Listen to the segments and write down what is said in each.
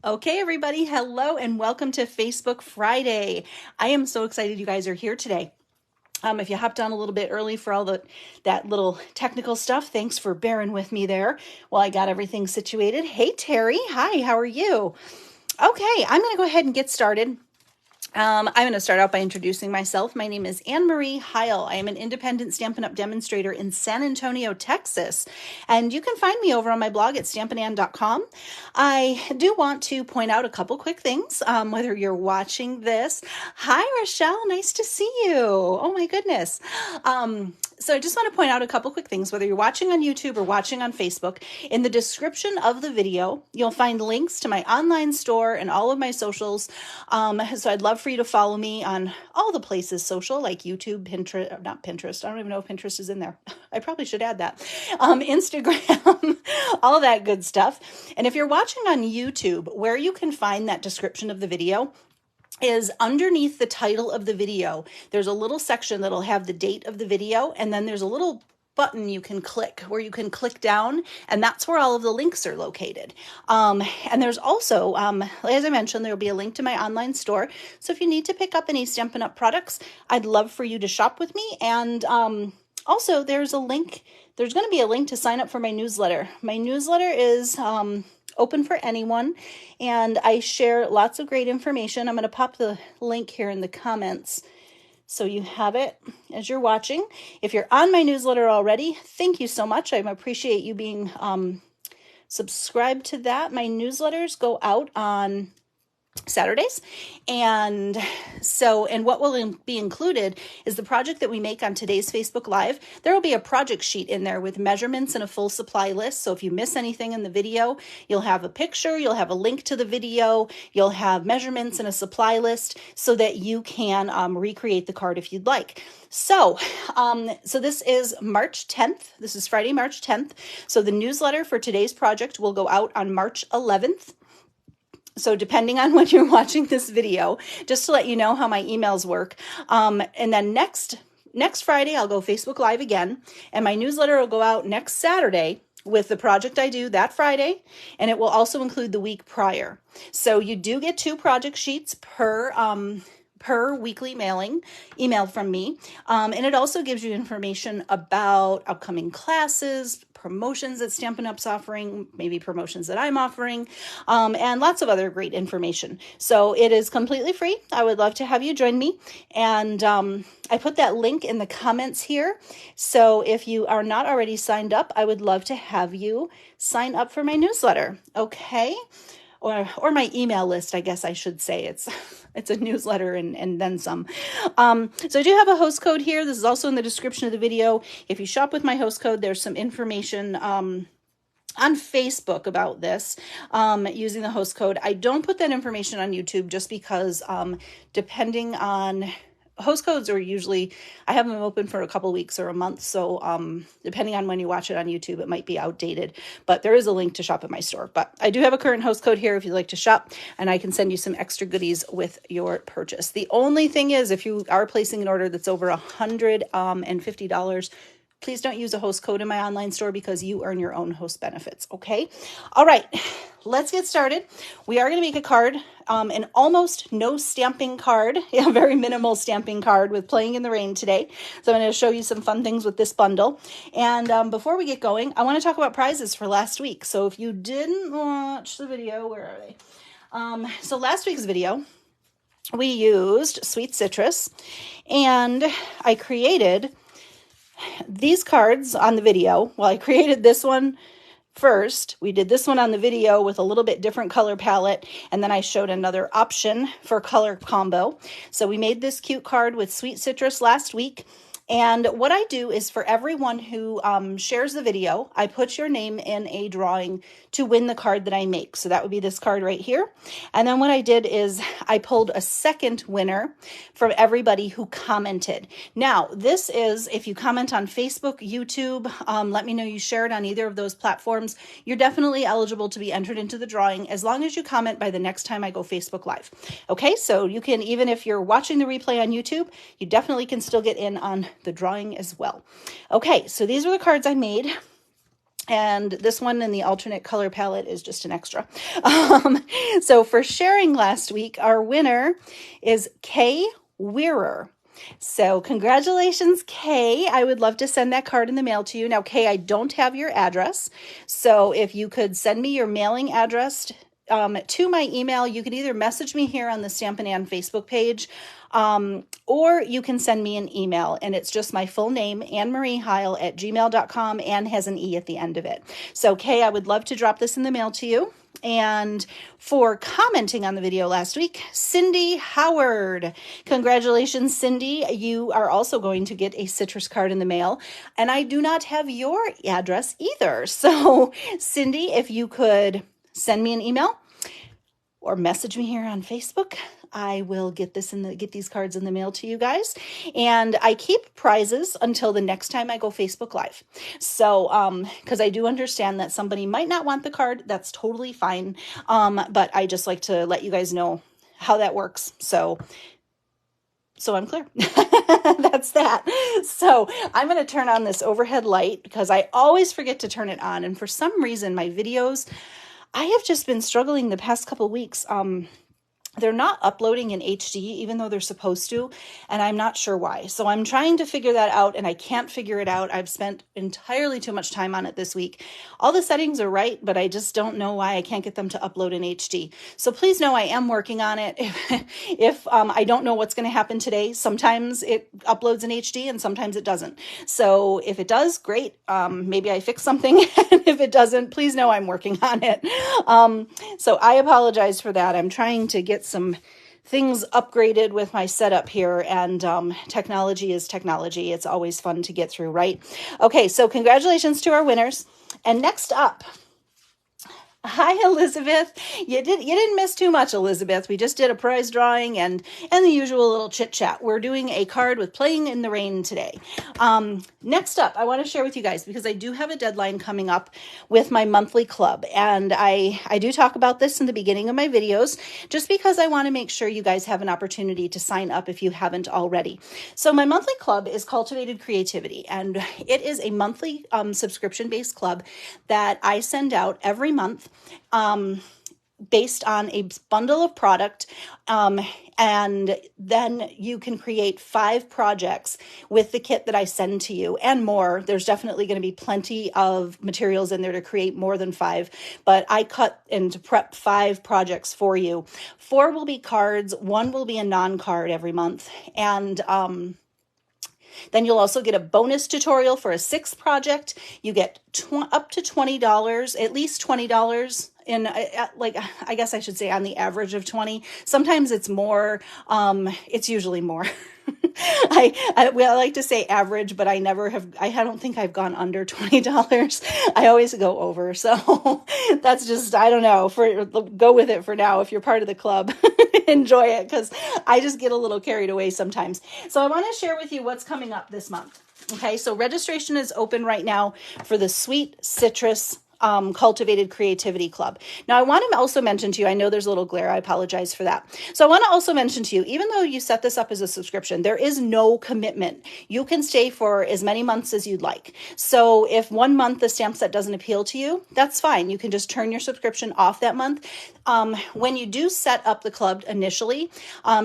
Okay, everybody, hello and welcome to Facebook Friday. I am so excited you guys are here today. If you hopped on a little bit early for all that little technical stuff, thanks for bearing with me there while I got everything situated. Hey, Terry. Hi, how are you? Okay, I'm going to go ahead and get started. I'm going to start out by introducing myself. My name is Anne-Marie Heil. I am an independent Stampin' Up! Demonstrator in San Antonio, Texas. And you can find me over on my blog at stampinan.com. I do want to point out a couple quick things, whether you're watching this. Hi, Rochelle. Nice to see you. Oh, my goodness. So I just want to point out a couple quick things, whether you're watching on YouTube or watching on Facebook. In the description of the video, you'll find links to my online store and all of my socials. So I'd love for you to follow me on all the places social, like YouTube, Pinterest, not Pinterest. I don't even know if Pinterest is in there. I probably should add that. Instagram, all that good stuff. And if you're watching on YouTube, where you can find that description of the video is underneath the title of the video. There's a little section that'll have the date of the video, and then there's a little button you can click where you can click down, and that's where all of the links are located. And there's also, as I mentioned, there'll be a link to my online store. So if you need to pick up any Stampin' Up! Products, I'd love for you to shop with me. And also there's going to be a link to sign up for my newsletter. My newsletter is open for anyone, and I share lots of great information. I'm going to pop the link here in the comments so you have it as you're watching. If you're on my newsletter already, thank you so much. I appreciate you being subscribed to that. My newsletters go out on Saturdays. And what will be included is the project that we make on today's Facebook Live. There will be a project sheet in there with measurements and a full supply list. So if you miss anything in the video, you'll have a picture, you'll have a link to the video, you'll have measurements and a supply list so that you can recreate the card if you'd like. So this is March 10th. This is Friday, March 10th. So the newsletter for today's project will go out on March 11th. So depending on when you're watching this video, just to let you know how my emails work. And then next Friday, I'll go Facebook Live again, and my newsletter will go out next Saturday with the project I do that Friday, and it will also include the week prior. So you do get 2 project sheets per weekly email from me. And it also gives you information about upcoming classes, promotions that Stampin' Up's offering, maybe promotions that I'm offering, and lots of other great information. So it is completely free. I would love to have you join me. And I put that link in the comments here. So if you are not already signed up, I would love to have you sign up for my newsletter. Okay? Or my email list, I guess I should say. It's a newsletter and then some. So I do have a host code here. This is also in the description of the video. If you shop with my host code, there's some information on Facebook about this using the host code. I don't put that information on YouTube just because depending on host codes are usually, I have them open for a couple weeks or a month. So depending on when you watch it on YouTube, it might be outdated, but there is a link to shop at my store. But I do have a current host code here if you'd like to shop, and I can send you some extra goodies with your purchase. The only thing is, if you are placing an order that's over $150, please don't use a host code in my online store because you earn your own host benefits, okay? All right, let's get started. We are going to make a card, an almost no stamping card, a very minimal stamping card with Playing in the Rain today. So I'm going to show you some fun things with this bundle. And before we get going, I want to talk about prizes for last week. So if you didn't watch the video, where are they? So last week's video, we used Sweet Citrus, and I created these cards on the video. Well, I created this one first. We did this one on the video with a little bit different color palette, and then I showed another option for color combo. So we made this cute card with Sweet Citrus last week. And what I do is for everyone who shares the video, I put your name in a drawing to win the card that I make. So that would be this card right here. And then what I did is I pulled a second winner from everybody who commented. Now, this is, if you comment on Facebook, YouTube, let me know you shared on either of those platforms, you're definitely eligible to be entered into the drawing as long as you comment by the next time I go Facebook Live. Okay, so you can, even if you're watching the replay on YouTube, you definitely can still get in on the drawing as well. Okay, so these are the cards I made. And this one in the alternate color palette is just an extra. So for sharing last week, our winner is Kay Wearer. So congratulations, Kay. I would love to send that card in the mail to you. Now, Kay, I don't have your address. So if you could send me your mailing address to my email, you could either message me here on the Stampin' Ann Facebook page, or you can send me an email, and it's just my full name, AnnMarieHeil@gmail.com, and has an E at the end of it. So, Kay, I would love to drop this in the mail to you. And for commenting on the video last week, Cindy Howard. Congratulations, Cindy. You are also going to get a citrus card in the mail. And I do not have your address either. So, Cindy, if you could send me an email or message me here on Facebook, I will get these cards in the mail to you guys. And I keep prizes until the next time I go Facebook Live. So, because I do understand that somebody might not want the card, that's totally fine. But I just like to let you guys know how that works. So I'm clear. That's that. So I'm going to turn on this overhead light because I always forget to turn it on. And for some reason, my videos, I have just been struggling the past couple of weeks. They're not uploading in HD, even though they're supposed to, and I'm not sure why. So I'm trying to figure that out, and I can't figure it out. I've spent entirely too much time on it this week. All the settings are right, but I just don't know why I can't get them to upload in HD. So please know I am working on it. If I don't know what's going to happen today, sometimes it uploads in HD and sometimes it doesn't. So if it does, great. Maybe I fix something. And if it doesn't, please know I'm working on it. So I apologize for that. I'm trying to get some things upgraded with my setup here, and technology is technology. It's always fun to get through, right? Okay, so congratulations to our winners. And next up, hi, Elizabeth. You didn't miss too much, Elizabeth. We just did a prize drawing and the usual little chit chat. We're doing a card with Playing in the Rain today. Next up, I want to share with you guys, because I do have a deadline coming up with my monthly club. And I do talk about this in the beginning of my videos, just because I want to make sure you guys have an opportunity to sign up if you haven't already. So my monthly club is Cultivated Creativity, and it is a monthly subscription-based club that I send out every month, based on a bundle of product, and then you can create 5 projects with the kit that I send to you and more. There's definitely going to be plenty of materials in there to create more than 5, but I cut and prep 5 projects for you. 4 will be cards, 1 will be a non-card every month, and then you'll also get a bonus tutorial for a 6th project. You get up to $20, at least $20 in, I guess I should say on the average of 20. Sometimes it's more, it's usually more. I like to say average, but I don't think I've gone under $20. I always go over. So that's just, I don't know, go with it for now. If you're part of the club, enjoy it, because I just get a little carried away sometimes. So I want to share with you what's coming up this month. Okay, so registration is open right now for the Sweet Citrus Cultivated Creativity Club. Now, I want to also mention to you, I know there's a little glare, I apologize for that. So I want to also mention to you, even though you set this up as a subscription, there is no commitment. You can stay for as many months as you'd like. So if one month the stamp set doesn't appeal to you, that's fine. You can just turn your subscription off that month. When you do set up the club initially,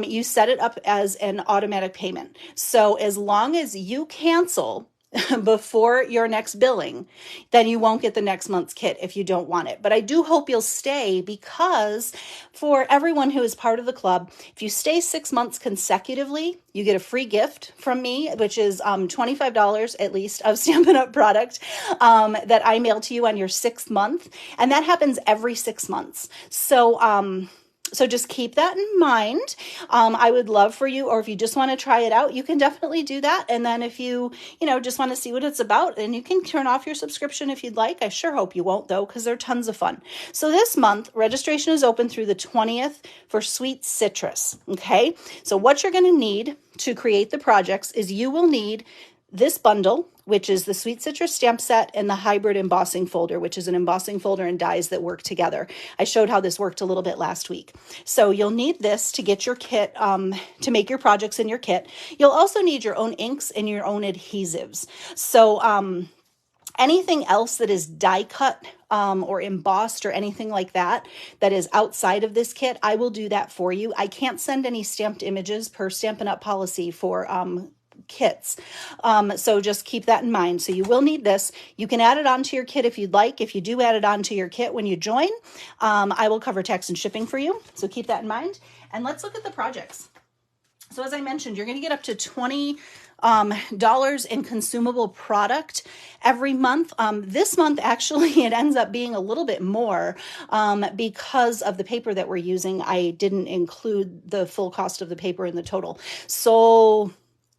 you set it up as an automatic payment. So as long as you cancel before your next billing, then you won't get the next month's kit if you don't want it. But I do hope you'll stay, because for everyone who is part of the club, if you stay 6 months consecutively, you get a free gift from me, which is $25 at least of Stampin' Up product that I mail to you on your 6th month. And that happens every 6 months. So just keep that in mind. I would love for you, or if you just want to try it out, you can definitely do that. And then if you just want to see what it's about, then you can turn off your subscription if you'd like. I sure hope you won't, though, because they're tons of fun. So this month, registration is open through the 20th for Sweet Citrus. Okay, so what you're going to need to create the projects is you will need this bundle, which is the Sweet Citrus stamp set, and the hybrid embossing folder, which is an embossing folder and dies that work together. I showed how this worked a little bit last week. So you'll need this to get your kit, to make your projects in your kit. You'll also need your own inks and your own adhesives. So Anything else that is die cut or embossed or anything like that that is outside of this kit, I will do that for you. I can't send any stamped images per Stampin' Up! Policy for kits. So just keep that in mind. So you will need this. You can add it onto your kit if you'd like. If you do add it onto your kit when you join, I will cover tax and shipping for you. So keep that in mind. And let's look at the projects. So as I mentioned, you're going to get up to $20 in consumable product every month. This month, actually, it ends up being a little bit more because of the paper that we're using. I didn't include the full cost of the paper in the total. So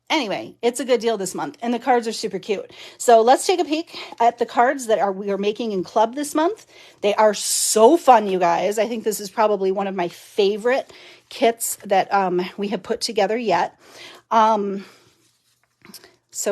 anyway, it's a good deal this month, and the cards are super cute. So let's take a peek at the cards that we are making in club this month. They are so fun, you guys. I think this is probably one of my favorite kits that we have put together yet. So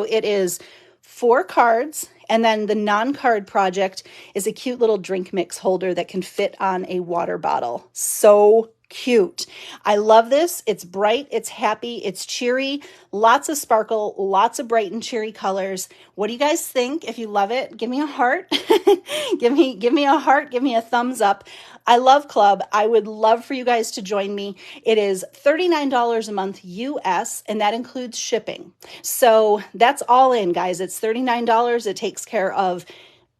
it is 4 cards, and then the non-card project is a cute little drink mix holder that can fit on a water bottle. So cute. I love this. It's bright, it's happy, it's cheery, lots of sparkle, lots of bright and cheery colors. What do you guys think? If you love it, give me a heart. give me a heart, give me a thumbs up. I love club. I would love for you guys to join me. It is $39 a month US, and that includes shipping. So that's all in, guys. It's $39. It takes care of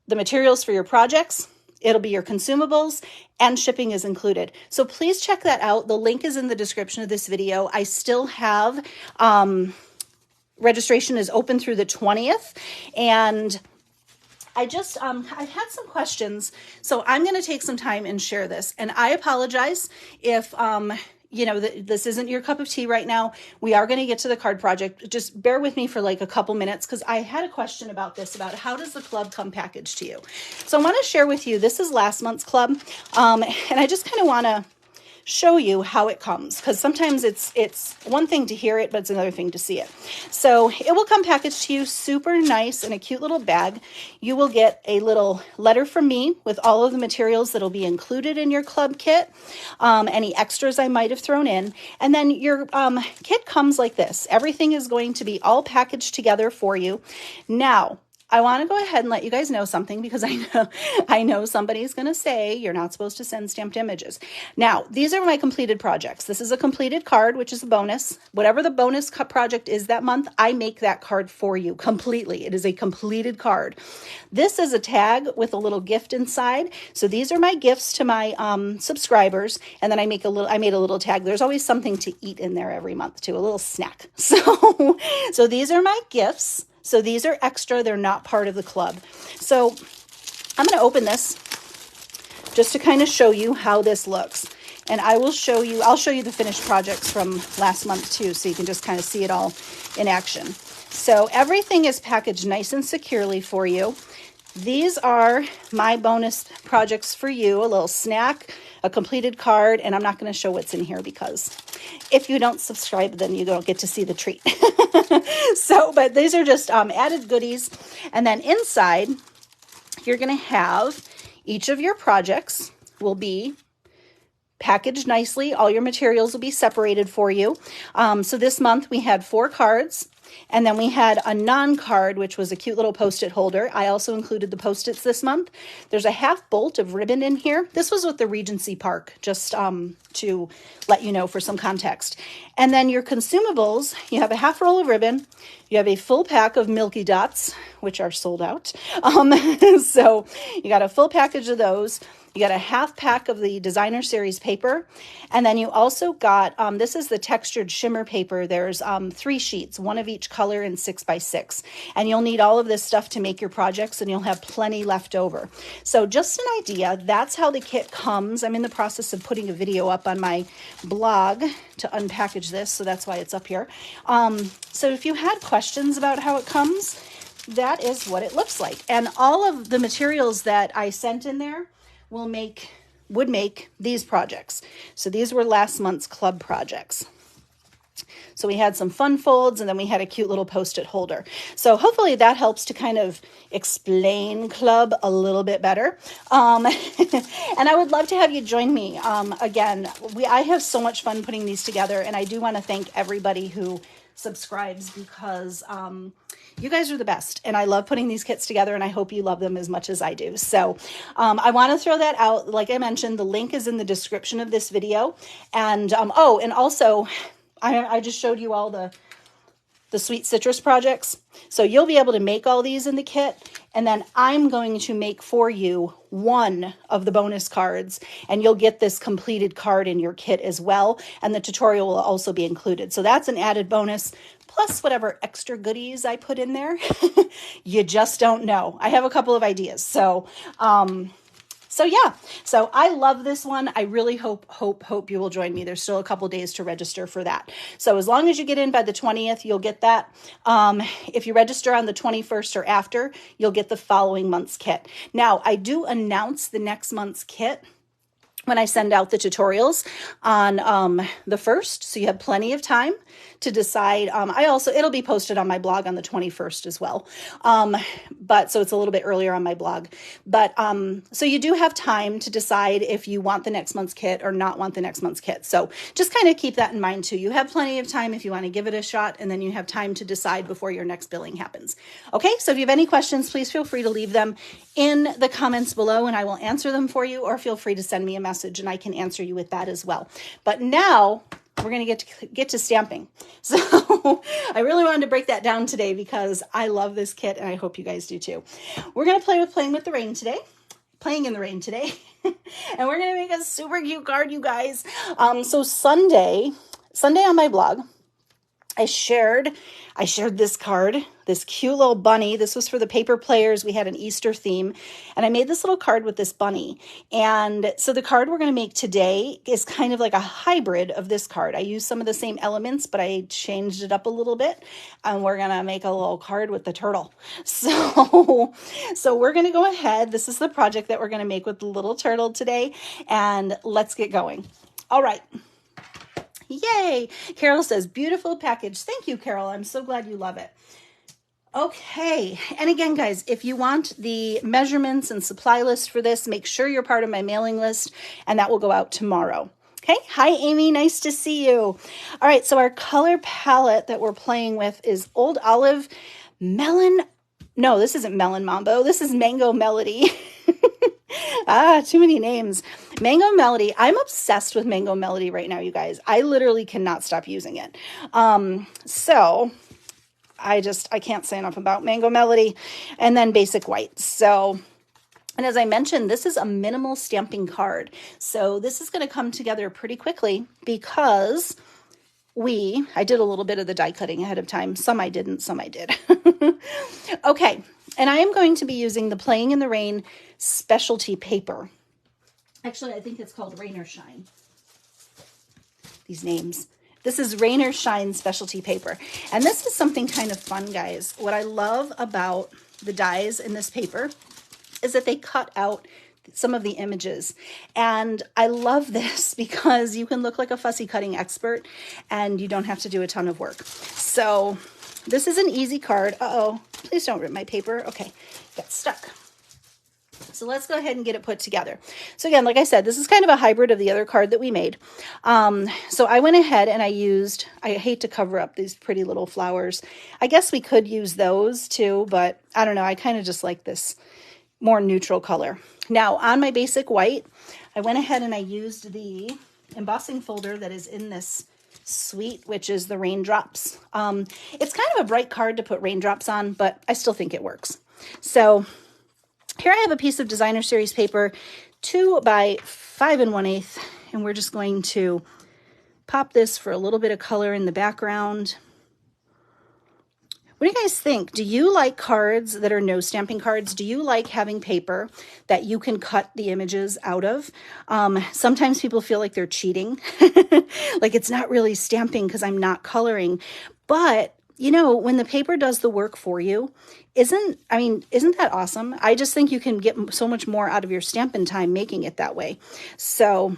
the materials for your projects. It'll be your consumables, and shipping is included. So please check that out. The link is in the description of this video. I still have registration is open through the 20th, and I've had some questions, so I'm going to take some time and share this. And I apologize if this isn't your cup of tea right now. We are going to get to the card project. Just bear with me for like a couple minutes, because I had a question about this, about how does the club come packaged to you. So I want to share with you, this is last month's club, and I just kind of want to show you how it comes, because sometimes it's one thing to hear it, but it's another thing to see it. So it will come packaged to you super nice in a cute little bag. You will get a little letter from me with all of the materials that will be included in your club kit, any extras I might have thrown in, and then your kit comes like this. Everything is going to be all packaged together for you. Now, I want to go ahead and let you guys know something, because I know somebody's going to say you're not supposed to send stamped images. Now, these are my completed projects. This is a completed card, which is a bonus. Whatever the bonus project is that month, I make that card for you completely. It is a completed card. This is a tag with a little gift inside. So these are my gifts to my subscribers, and then I made a little tag. There's always something to eat in there every month too, a little snack. So these are my gifts. So these are extra. They're not part of the club. So I'm going to open this just to kind of show you how this looks. And I'll show you the finished projects from last month too, so you can just kind of see it all in action. So everything is packaged nice and securely for you. These are my bonus projects for you, a little snack, a completed card, and I'm not going to show what's in here, because if you don't subscribe, then you don't get to see the treat. But these are just added goodies. And then inside, you're going to have each of your projects will be packaged nicely. All your materials will be separated for you. So this month we had 4 cards. And then we had a non-card, which was a cute little Post-it holder. I also included the Post-its this month. There's a half bolt of ribbon in here. This was with the Regency Park, just to let you know for some context. And then your consumables, you have a half roll of ribbon. You have a full pack of Milky Dots, which are sold out. So you got a full package of those. You got a half pack of the Designer Series paper. And then you also got, this is the textured shimmer paper. There's 3 sheets, one of each color in 6x6. And you'll need all of this stuff to make your projects, and you'll have plenty left over. So just an idea, that's how the kit comes. I'm in the process of putting a video up on my blog to unpackage this, so that's why it's up here. So if you had questions about how it comes, that is what it looks like. And all of the materials that I sent in there would make these projects. So these were last month's club projects. So we had some fun folds, and then we had a cute little Post-it holder. So hopefully that helps to kind of explain club a little bit better. And I would love to have you join me. Again, I have so much fun putting these together, and I do want to thank everybody who subscribes, because You guys are the best, and I love putting these kits together, and I hope you love them as much as I do. So I want to throw that out. Like I mentioned, the link is in the description of this video. And oh, and also, I just showed you all the sweet citrus projects. So you'll be able to make all these in the kit, and then I'm going to make for you one of the bonus cards, and you'll get this completed card in your kit as well, and the tutorial will also be included. So that's an added bonus, plus whatever extra goodies I put in there. You just don't know. I have a couple of ideas. So yeah, so I love this one. I really hope you will join me. There's still a couple days to register for that. So as long as you get in by the 20th, you'll get that. If you register on the 21st or after, you'll get the following month's kit. Now, I do announce the next month's kit when I send out the tutorials on the 1st, so you have plenty of time to decide. It'll be posted on my blog on the 21st as well. But so it's a little bit earlier on my blog. But so you do have time to decide if you want the next month's kit or not want the next month's kit. So just kind of keep that in mind too. You have plenty of time if you want to give it a shot, and then you have time to decide before your next billing happens. Okay, so if you have any questions, please feel free to leave them in the comments below, and I will answer them for you, or feel free to send me a message and I can answer you with that as well. But now we're going to get to stamping. So I really wanted to break that down today because I love this kit, and I hope you guys do too. We're going to play with playing in the rain today. And we're going to make a super cute card, you guys. So Sunday on my blog, I shared this card, this cute little bunny. This was for the paper players. We had an Easter theme, and I made this little card with this bunny. And so the card we're going to make today is kind of like a hybrid of this card. I used some of the same elements, but I changed it up a little bit, and we're going to make a little card with the turtle. So we're going to go ahead. This is the project that we're going to make with the little turtle today, and let's get going. All right. Yay! Carol says, beautiful package. Thank you, Carol. I'm so glad you love it. Okay. And again, guys, if you want the measurements and supply list for this, make sure you're part of my mailing list, and that will go out tomorrow. Okay. Hi, Amy. Nice to see you. All right. So our color palette that we're playing with is Old Olive, Melon. No, this isn't Melon Mambo. This is Mango Melody. Too many names. Mango Melody. I'm obsessed with Mango Melody right now, you guys. I literally cannot stop using it. So I can't say enough about Mango Melody. And then Basic White. So, and as I mentioned, this is a minimal stamping card. So this is going to come together pretty quickly because I did a little bit of the die cutting ahead of time. Some I didn't, some I did. Okay. And I am going to be using the Playing in the Rain specialty paper. Actually, I think it's called Rain or Shine. These names. This is Rain or Shine specialty paper. And this is something kind of fun, guys. What I love about the dies in this paper is that they cut out some of the images. And I love this because you can look like a fussy cutting expert and you don't have to do a ton of work. So this is an easy card. Uh-oh, please don't rip my paper. Okay, got stuck. So let's go ahead and get it put together. So again, like I said, this is kind of a hybrid of the other card that we made. So I went ahead and I hate to cover up these pretty little flowers. I guess we could use those too, but I don't know. I kind of just like this more neutral color. Now on my Basic White, I went ahead and I used the embossing folder that is in this suite, which is the raindrops. It's kind of a bright card to put raindrops on, but I still think it works. So here I have a piece of Designer Series paper, 2 by 5 1/8, and we're just going to pop this for a little bit of color in the background. What do you guys think? Do you like cards that are no stamping cards? Do you like having paper that you can cut the images out of? Sometimes people feel like they're cheating, like it's not really stamping because I'm not coloring. But you know, when the paper does the work for you, isn't that awesome? I just think you can get so much more out of your Stampin' time making it that way. So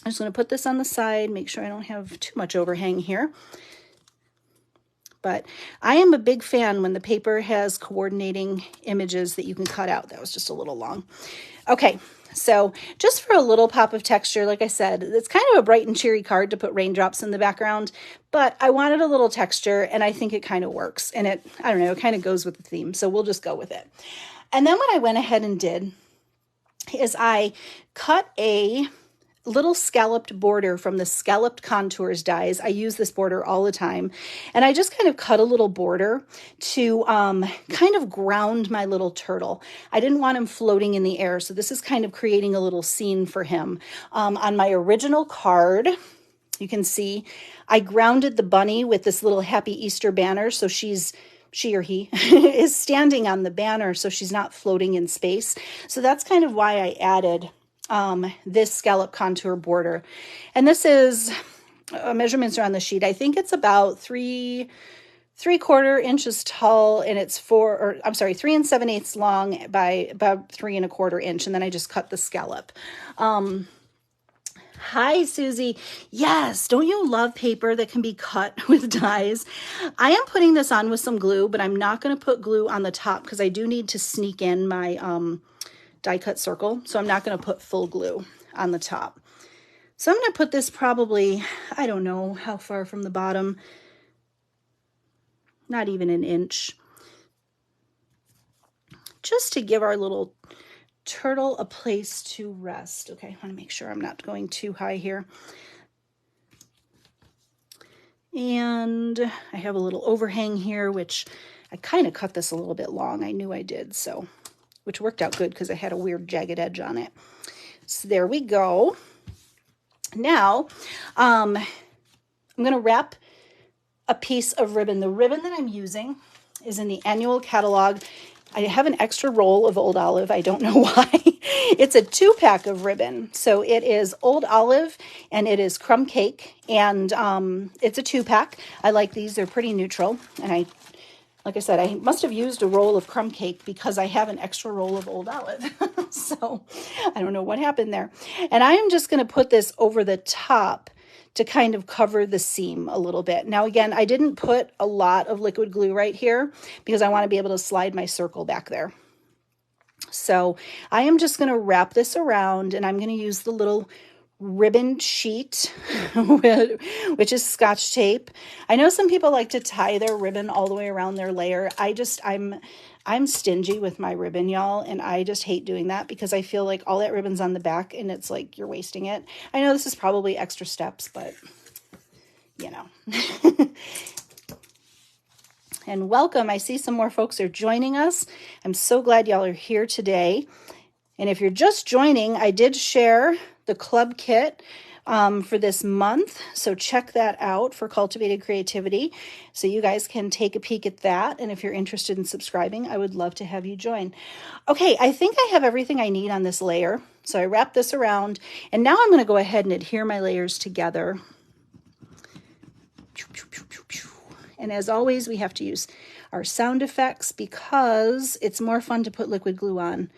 I'm just going to put this on the side, make sure I don't have too much overhang here. But I am a big fan when the paper has coordinating images that you can cut out. That was just a little long. Okay, So just for a little pop of texture, like I said, it's kind of a bright and cheery card to put raindrops in the background, but I wanted a little texture and I think it kind of works. And it, I don't know, it kind of goes with the theme. So we'll just go with it. And then what I went ahead and did is I cut a little scalloped border from the Scalloped Contours dies. I use this border all the time. And I just kind of cut a little border to kind of ground my little turtle. I didn't want him floating in the air. So this is kind of creating a little scene for him. On my original card, you can see I grounded the bunny with this little Happy Easter banner. So she or he is standing on the banner. So she's not floating in space. So that's kind of why I added this scallop contour border. And this is, measurements are on the sheet. I think it's about 3/4 inches tall, and it's 3 7/8 long by about 3 1/4 inch. And then I just cut the scallop. Hi, Susie. Yes, don't you love paper that can be cut with dies? I am putting this on with some glue, but I'm not going to put glue on the top because I do need to sneak in my die cut circle. So I'm not going to put full glue on the top. So I'm going to put this probably, I don't know how far from the bottom, not even an inch, just to give our little turtle a place to rest. Okay, I want to make sure I'm not going too high here. And I have a little overhang here, which I kind of cut this a little bit long. I knew I did, so, which worked out good because I had a weird jagged edge on it. So there we go. Now, I'm going to wrap a piece of ribbon. The ribbon that I'm using is in the annual catalog. I have an extra roll of Old Olive. I don't know why. It's a 2-pack of ribbon. So it is Old Olive and it is Crumb Cake. And it's a 2-pack. I like these. They're pretty neutral. And like I said, I must have used a roll of Crumb Cake because I have an extra roll of Old Olive. So I don't know what happened there. And I am just going to put this over the top to kind of cover the seam a little bit. Now, again, I didn't put a lot of liquid glue right here because I want to be able to slide my circle back there. So I am just going to wrap this around, and I'm going to use the little ribbon sheet, which is Scotch tape. I know some people like to tie their ribbon all the way around their layer. I'm stingy with my ribbon, y'all, and I just hate doing that because I feel like all that ribbon's on the back and it's like you're wasting it. I know this is probably extra steps, but you know. And welcome. I see some more folks are joining us. I'm so glad y'all are here today. And if you're just joining, I did share the club kit for this month. So check that out for Cultivated Creativity. So you guys can take a peek at that. And if you're interested in subscribing, I would love to have you join. Okay, I think I have everything I need on this layer. So I wrap this around. And now I'm going to go ahead and adhere my layers together. And as always, we have to use our sound effects because it's more fun to put liquid glue on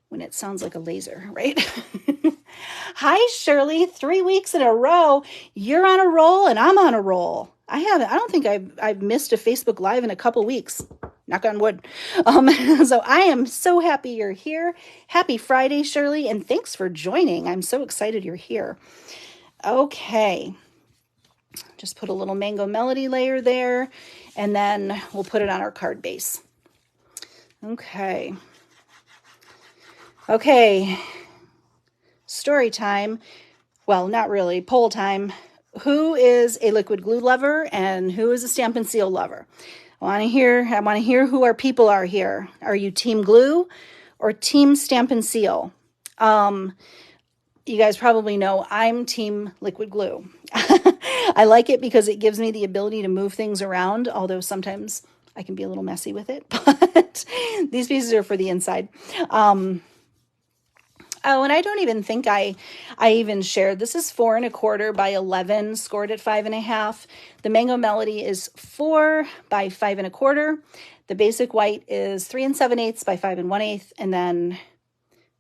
when it sounds like a laser, right? Hi, Shirley. 3 weeks in a row. You're on a roll and I'm on a roll. I don't think I've missed a Facebook Live in a couple weeks. Knock on wood. So I am so happy you're here. Happy Friday, Shirley, and thanks for joining. I'm so excited you're here. Okay. Just put a little Mango Melody layer there, and then we'll put it on our card base. Okay. Okay. Story time. Well, not really. Poll time. Who is a liquid glue lover and who is a Stampin' Seal lover? I want to hear who our people are here. Are you Team Glue or Team Stampin' Seal? You guys probably know I'm Team Liquid Glue. I like it because it gives me the ability to move things around, although sometimes I can be a little messy with it, but these pieces are for the inside. Oh, and I don't even think I even shared. This is 4 1/4 by 11, scored at 5 1/2. The Mango Melody is 4 by 5 1/4. The basic white is 3 7/8 by 5 1/8, and then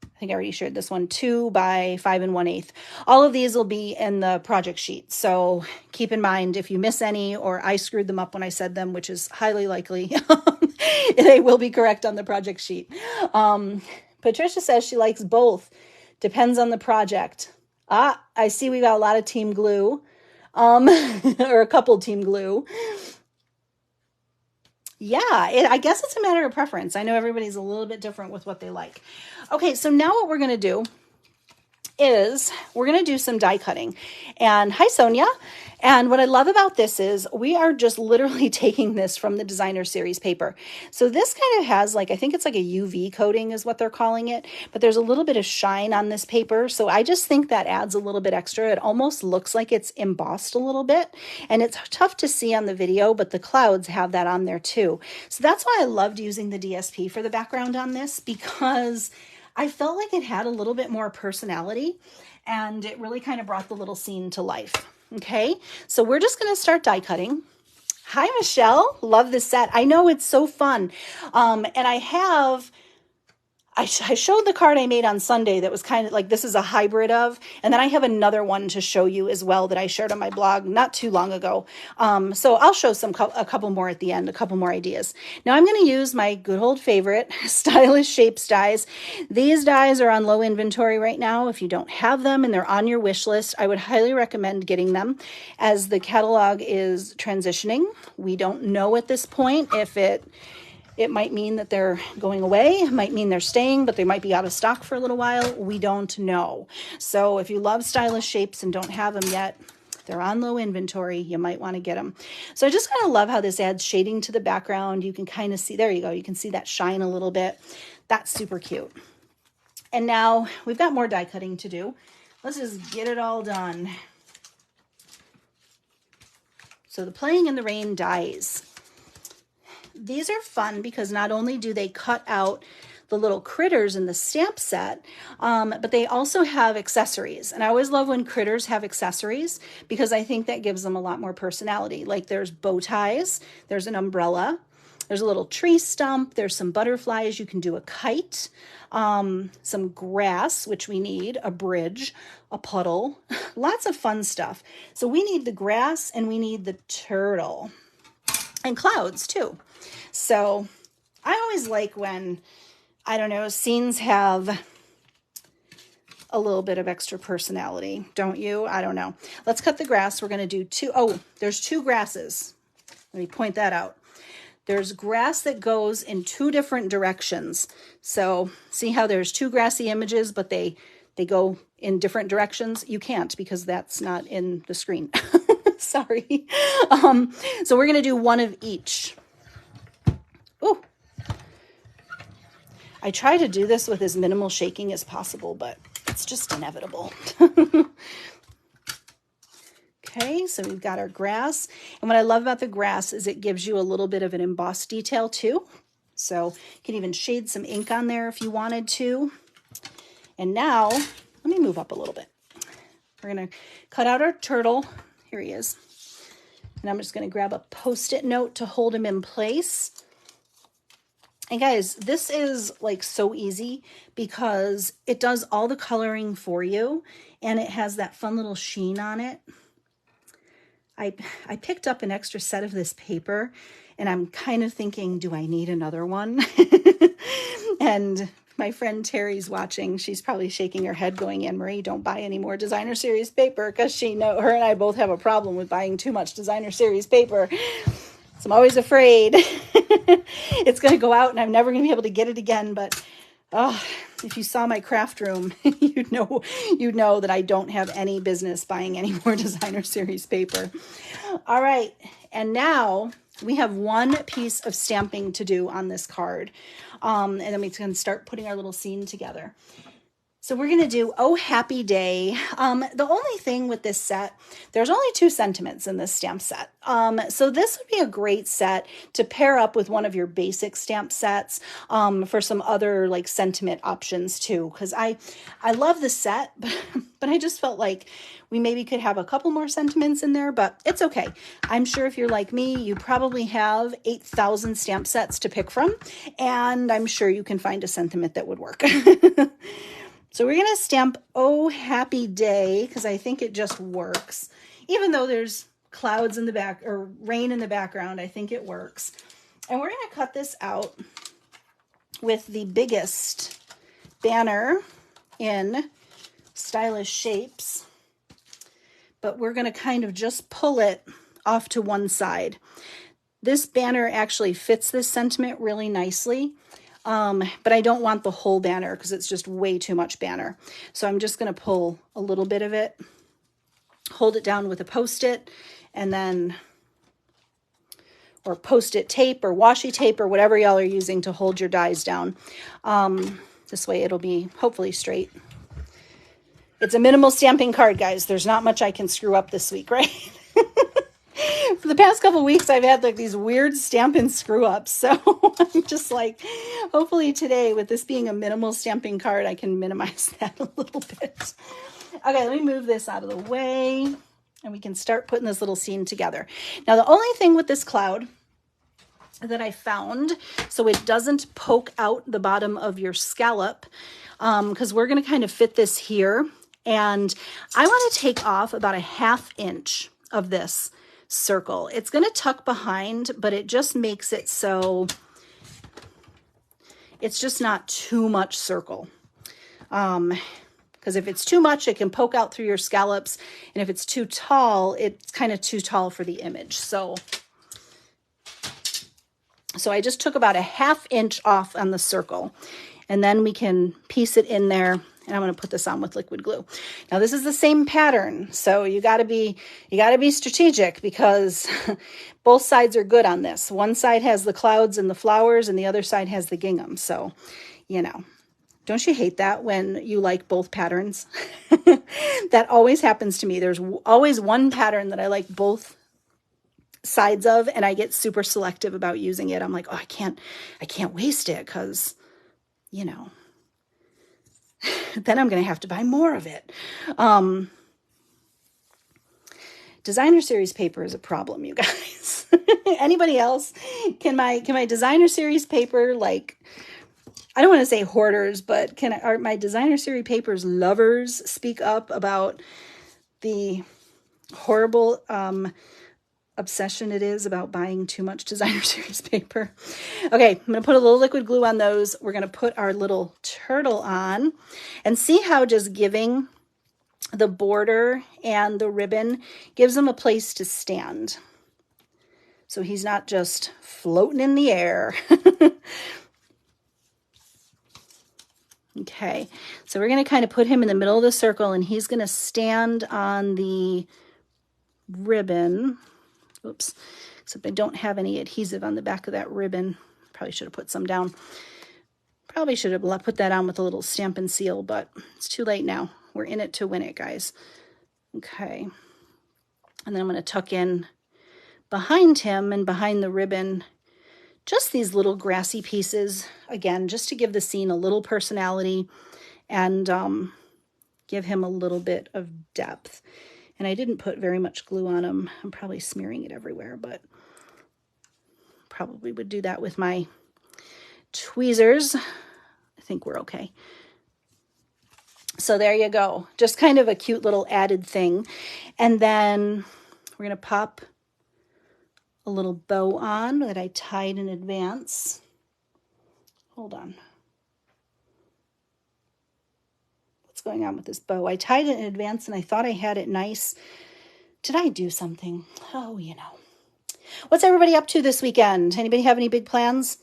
I think I already shared this one, 2 by 5 1/8. All of these will be in the project sheet. So keep in mind if you miss any or I screwed them up when I said them, which is highly likely, they will be correct on the project sheet. Patricia says she likes both Depends on the project. Ah, I see we got a lot of team glue, or a couple team glue. Yeah, I guess it's a matter of preference. I know everybody's a little bit different with what they like. Okay, so now what we're going to do is we're going to do some die cutting. And hi, Sonia. And what I love about this is we are just literally taking this from the designer series paper. So this kind of has like, I think it's like a UV coating is what they're calling it, but there's a little bit of shine on this paper. So I just think that adds a little bit extra. It almost looks like it's embossed a little bit, and it's tough to see on the video, but the clouds have that on there too. So that's why I loved using the DSP for the background on this, because I felt like it had a little bit more personality, and it really kind of brought the little scene to life. Okay, so we're just going to start die cutting. Hi, Michelle. Love this set. I know it's so fun. And I showed the card I made on Sunday that was kind of like, this is a hybrid of, and then I have another one to show you as well that I shared on my blog not too long ago. So I'll show a couple more at the end, a couple more ideas. Now I'm going to use my good old favorite Stylish Shapes dies. These dies are on low inventory right now. If you don't have them and they're on your wish list, I would highly recommend getting them as the catalog is transitioning. We don't know at this point if it might mean that they're going away. It might mean they're staying, but they might be out of stock for a little while. We don't know. So if you love Stylish Shapes and don't have them yet, they're on low inventory. You might want to get them. So I just kind of love how this adds shading to the background. You can kind of see, there you go. You can see that shine a little bit. That's super cute. And now we've got more die cutting to do. Let's just get it all done. So the Playing in the Rain dies. These are fun because not only do they cut out the little critters in the stamp set, but they also have accessories. And I always love when critters have accessories because I think that gives them a lot more personality. Like there's bow ties, there's an umbrella, there's a little tree stump, there's some butterflies, you can do a kite, some grass, which we need, a bridge, a puddle, lots of fun stuff. So we need the grass and we need the turtle and clouds too. So I always like when, I don't know, scenes have a little bit of extra personality, don't you? I don't know. Let's cut the grass. We're going to do two. Oh, there's two grasses. Let me point that out. There's grass that goes in two different directions. So see how there's two grassy images, but they go in different directions? You can't because that's not in the screen. Sorry. So we're going to do one of each. Ooh. I try to do this with as minimal shaking as possible, but it's just inevitable. Okay, so we've got our grass. And what I love about the grass is it gives you a little bit of an embossed detail too. So you can even shade some ink on there if you wanted to. And now, let me move up a little bit. We're going to cut out our turtle. Here he is. And I'm just going to grab a Post-it note to hold him in place. And guys, this is like so easy because it does all the coloring for you and it has that fun little sheen on it. I picked up an extra set of this paper and I'm kind of thinking, do I need another one? And my friend Terry's watching. She's probably shaking her head going, Anne-Marie, don't buy any more designer series paper, because her and I both have a problem with buying too much designer series paper. So I'm always afraid it's going to go out and I'm never going to be able to get it again. But oh, if you saw my craft room, you'd know that I don't have any business buying any more designer series paper. All right. And now we have one piece of stamping to do on this card. And then we can start putting our little scene together. So we're going to do Oh Happy Day. The only thing with this set, there's only 2 sentiments in this stamp set. So this would be a great set to pair up with one of your basic stamp sets for some other like sentiment options too. Because I love the set, but I just felt like we maybe could have a couple more sentiments in there, but it's okay. I'm sure if you're like me, you probably have 8,000 stamp sets to pick from, and I'm sure you can find a sentiment that would work. So we're going to stamp Oh Happy Day because I think it just works. Even though there's clouds in the back or rain in the background, I think it works. And we're going to cut this out with the biggest banner in stylish shapes, but we're going to kind of just pull it off to one side. This banner actually fits this sentiment really nicely, but I don't want the whole banner because it's just way too much banner. So I'm just going to pull a little bit of it, hold it down with a Post-it, and then, or Post-it tape or washi tape or whatever y'all are using to hold your dies down. This way it'll be hopefully straight. It's a minimal stamping card, guys. There's not much I can screw up this week, right? For the past couple weeks, I've had like these weird Stampin' screw ups. So I'm just like, hopefully today, with this being a minimal stamping card, I can minimize that a little bit. Okay, let me move this out of the way and we can start putting this little scene together. Now, the only thing with this cloud that I found, so it doesn't poke out the bottom of your scallop, because we're going to kind of fit this here. And I want to take off about a 1/2 inch of this circle. It's going to tuck behind, but it just makes it so it's just not too much circle. Because if it's too much, it can poke out through your scallops. And if it's too tall, it's kind of too tall for the image. So I just took about a 1/2 inch off on the circle, and then we can piece it in there. And I'm going to put this on with liquid glue. Now this is the same pattern, so you got to be strategic, because both sides are good on this. One side has the clouds and the flowers, and the other side has the gingham. So, you know, don't you hate that when you like both patterns? That always happens to me. There's always one pattern that I like both sides of, and I get super selective about using it. I'm like, oh, I can't waste it, because, you know, then I'm going to have to buy more of it. Designer series paper is a problem, you guys. Anybody else? Can my designer series paper, like, I don't want to say hoarders, but are my designer series papers lovers speak up about the horrible obsession it is about buying too much designer series paper? Okay, I'm going to put a little liquid glue on those. We're going to put our little turtle on and see how just giving the border and the ribbon gives him a place to stand. So he's not just floating in the air. Okay, so we're going to kind of put him in the middle of the circle, and he's going to stand on the ribbon. Oops, except I don't have any adhesive on the back of that ribbon. Probably should have put some down. Probably should have put that on with a little Stampin' Seal, but it's too late now. We're in it to win it, guys. Okay, and then I'm going to tuck in behind him and behind the ribbon just these little grassy pieces, again, just to give the scene a little personality and give him a little bit of depth. And I didn't put very much glue on them. I'm probably smearing it everywhere, but probably would do that with my tweezers. I think we're okay. So there you go. Just kind of a cute little added thing. And then we're going to pop a little bow on that I tied in advance. Hold on. What's going on with this bow? I tied it in advance and I thought I had it nice. Did I do something? Oh, you know. What's everybody up to this weekend? Anybody have any big plans?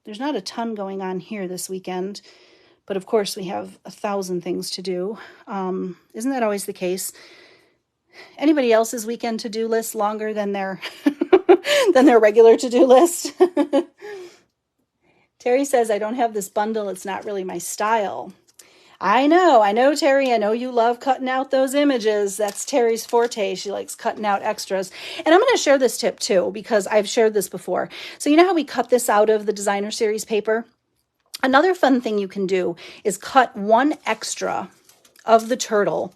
There's not a ton going on here this weekend, but of course we have 1,000 things to do. Isn't that always the case? Anybody else's weekend to-do list longer than their than their regular to-do list? Terry says, I don't have this bundle. It's not really my style. I know, Terry. I know you love cutting out those images. That's Terry's forte. She likes cutting out extras. And I'm going to share this tip too, because I've shared this before. So you know how we cut this out of the designer series paper? Another fun thing you can do is cut one extra of the turtle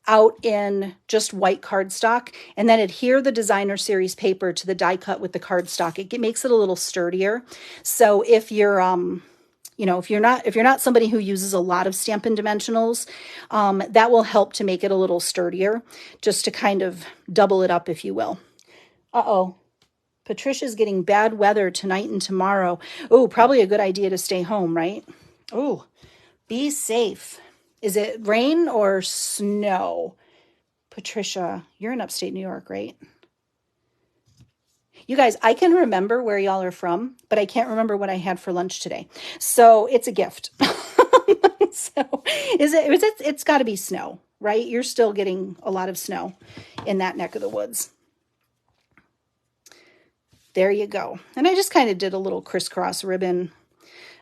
out in just white cardstock, and then adhere the designer series paper to the die cut with the cardstock. It makes it a little sturdier. So if you're, if you're not somebody who uses a lot of Stampin' Dimensionals, that will help to make it a little sturdier, just to kind of double it up, if you will. Uh-oh. Patricia's getting bad weather tonight and tomorrow. Oh, probably a good idea to stay home, right? Oh, be safe. Is it rain or snow? Patricia, you're in upstate New York, right? You guys, I can remember where y'all are from, but I can't remember what I had for lunch today. So it's a gift. So it's got to be snow, right? You're still getting a lot of snow in that neck of the woods. There you go. And I just kind of did a little crisscross ribbon.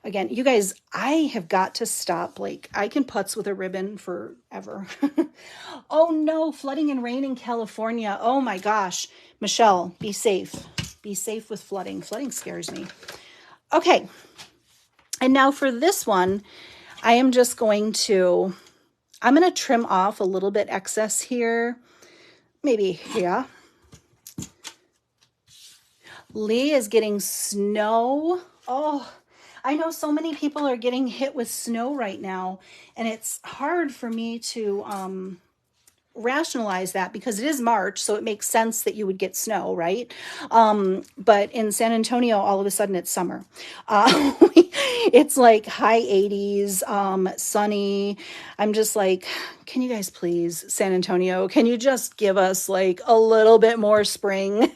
Again, you guys, I have got to stop. Like, I can putz with a ribbon forever. Oh no, flooding and rain in California. Oh my gosh. Michelle, be safe. Be safe with flooding. Flooding scares me. Okay. And now for this one, I'm going to trim off a little bit excess here. Maybe, yeah. Lee is getting snow. Oh, I know so many people are getting hit with snow right now, and it's hard for me to rationalize that because it is March, so it makes sense that you would get snow, right? But in San Antonio, all of a sudden it's summer. It's like high 80s, sunny. I'm just like, can you guys please, San Antonio, can you just give us like a little bit more spring?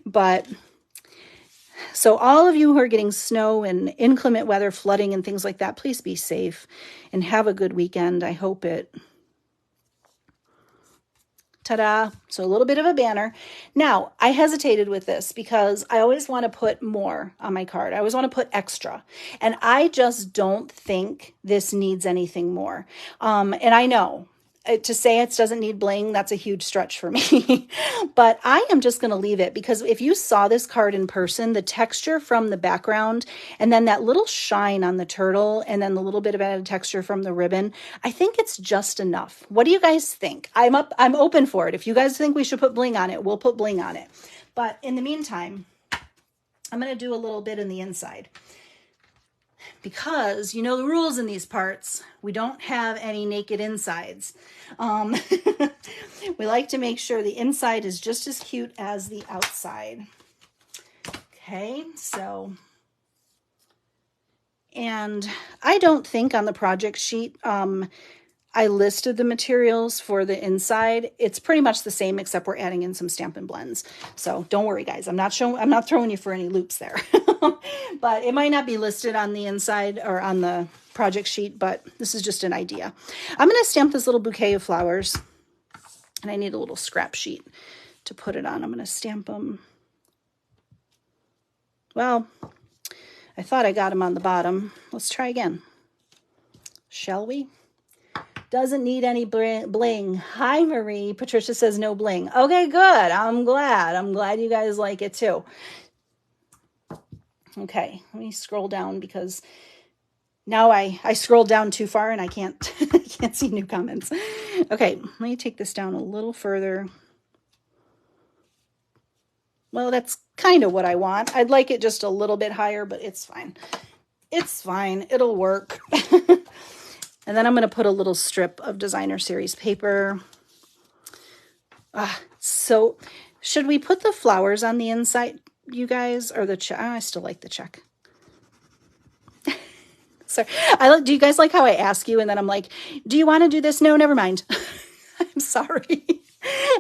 But so all of you who are getting snow and inclement weather, flooding and things like that, please be safe and have a good weekend. I hope it. Ta-da. So a little bit of a banner. Now, I hesitated with this because I always want to put more on my card. I always want to put extra. And I just don't think this needs anything more. And I know to say it doesn't need bling, that's a huge stretch for me. But I am just going to leave it because if you saw this card in person, the texture from the background and then that little shine on the turtle and then the little bit of added texture from the ribbon, I think it's just enough. What do you guys think? I'm open for it. If you guys think we should put bling on it, we'll put bling on it. But in the meantime, I'm going to do a little bit in the inside. Because you know the rules in these parts, we don't have any naked insides. We like to make sure the inside is just as cute as the outside. Okay, so, and I don't think on the project sheet, I listed the materials for the inside. It's pretty much the same, except we're adding in some Stampin' Blends. So don't worry, guys. I'm not throwing you for any loops there. But it might not be listed on the inside or on the project sheet, but this is just an idea. I'm going to stamp this little bouquet of flowers, and I need a little scrap sheet to put it on. I'm going to stamp them. Well, I thought I got them on the bottom. Let's try again. Shall we? Doesn't need any bling. Hi, Marie. Patricia says no bling. Okay, good. I'm glad. I'm glad you guys like it too. Okay, let me scroll down because now I scrolled down too far and I can't I can't see new comments. Okay, let me take this down a little further. Well, that's kind of what I want. I'd like it just a little bit higher, but it's fine. It's fine. It'll work. And then I'm going to put a little strip of designer series paper. So should we put the flowers on the inside, you guys, or the check? I still like the check. Sorry. Do you guys like how I ask you and then I'm like, do you want to do this? No, never mind. I'm sorry.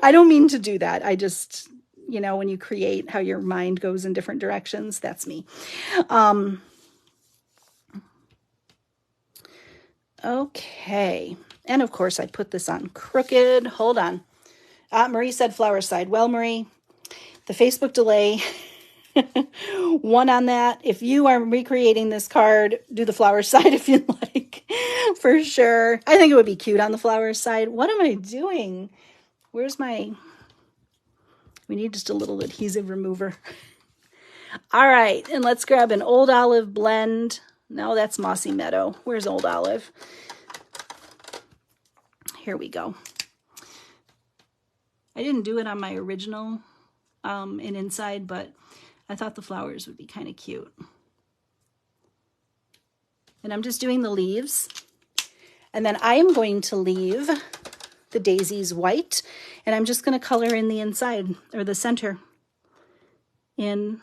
I don't mean to do that. I just, you know, when you create how your mind goes in different directions, that's me. Okay. And of course I put this on crooked. Hold on. Marie said flower side. Well, Marie, the Facebook delay, one on that. If you are recreating this card, do the flower side if you'd like, for sure. I think it would be cute on the flower side. What am I doing? Where's my, we need just a little adhesive remover. All right. And let's grab an Old Olive blend. No, that's Mossy Meadow. Where's Old Olive? Here we go. I didn't do it on my original and inside, but I thought the flowers would be kind of cute. And I'm just doing the leaves. And then I am going to leave the daisies white, and I'm just going to color in the inside or the center in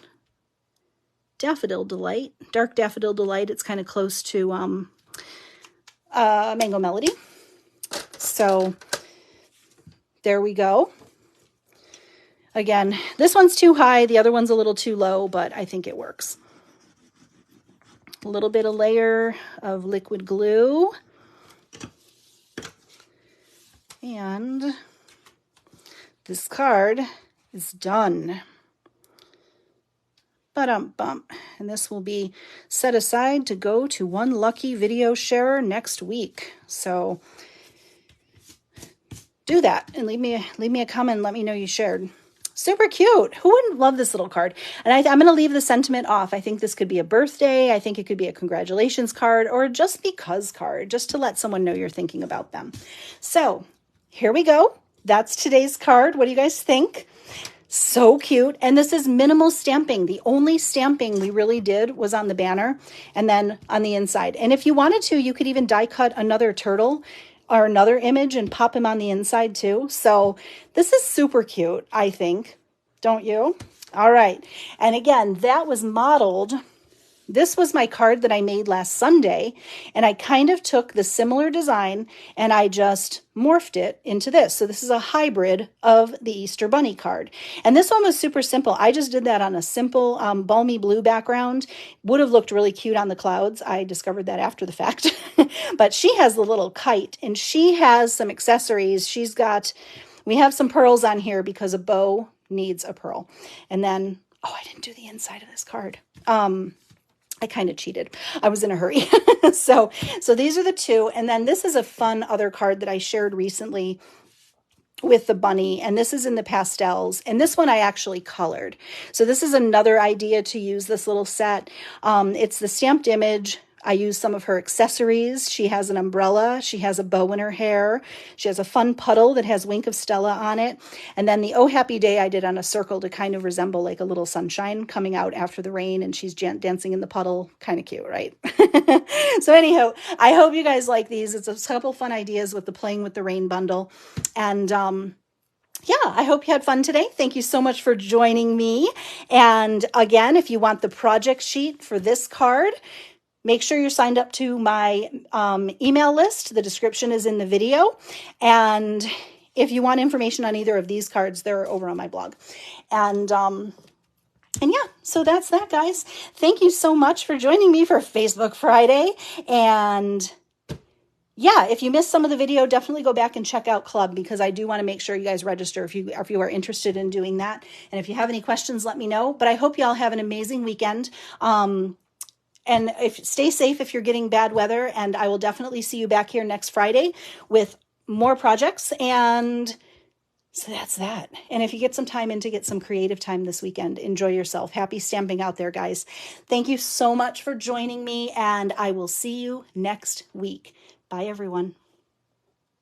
Daffodil Delight, Dark Daffodil Delight. It's kind of close to Mango Melody. So there we go. Again, this one's too high. The other one's a little too low, but I think it works. A little bit of layer of liquid glue. And this card is done. Ba-dum-bum. And this will be set aside to go to one lucky video sharer next week. So do that and leave me a comment and let me know you shared. Super cute. Who wouldn't love this little card? And I'm going to leave the sentiment off. I think this could be a birthday. I think it could be a congratulations card or just because card, just to let someone know you're thinking about them. So here we go. That's today's card. What do you guys think? So cute. And this is minimal stamping. The only stamping we really did was on the banner and then on the inside. And if you wanted to, you could even die cut another turtle or another image and pop him on the inside too. So this is super cute, I think. Don't you? All right. And again, that was modeled. This was my card that I made last Sunday, and I kind of took the similar design and I just morphed it into this. So this is a hybrid of the Easter Bunny card. And this one was super simple. I just did that on a simple balmy blue background. Would have looked really cute on the clouds. I discovered that after the fact. But she has the little kite and she has some accessories. We have some pearls on here because a bow needs a pearl. And then, I didn't do the inside of this card. I kind of cheated. I was in a hurry. So these are the two. And then this is a fun other card that I shared recently with the bunny. And this is in the pastels. And this one I actually colored. So this is another idea to use this little set. It's the stamped image. I used some of her accessories. She has an umbrella. She has a bow in her hair. She has a fun puddle that has Wink of Stella on it. And then the Oh Happy Day I did on a circle to kind of resemble like a little sunshine coming out after the rain, and she's dancing in the puddle. Kind of cute, right? So anyhow, I hope you guys like these. It's a couple fun ideas with the Playing with the Rain bundle. And yeah, I hope you had fun today. Thank you so much for joining me. And again, if you want the project sheet for this card, make sure you're signed up to my email list. The description is in the video. And if you want information on either of these cards, they're over on my blog. And yeah, so that's that, guys. Thank you so much for joining me for Facebook Friday. And yeah, if you missed some of the video, definitely go back and check out Club, because I do want to make sure you guys register if you are interested in doing that. And if you have any questions, let me know. But I hope you all have an amazing weekend. And stay safe if you're getting bad weather, and I will definitely see you back here next Friday with more projects. And so that's that. And if you get some time in to get some creative time this weekend, enjoy yourself. Happy stamping out there, guys. Thank you so much for joining me, and I will see you next week. Bye, everyone.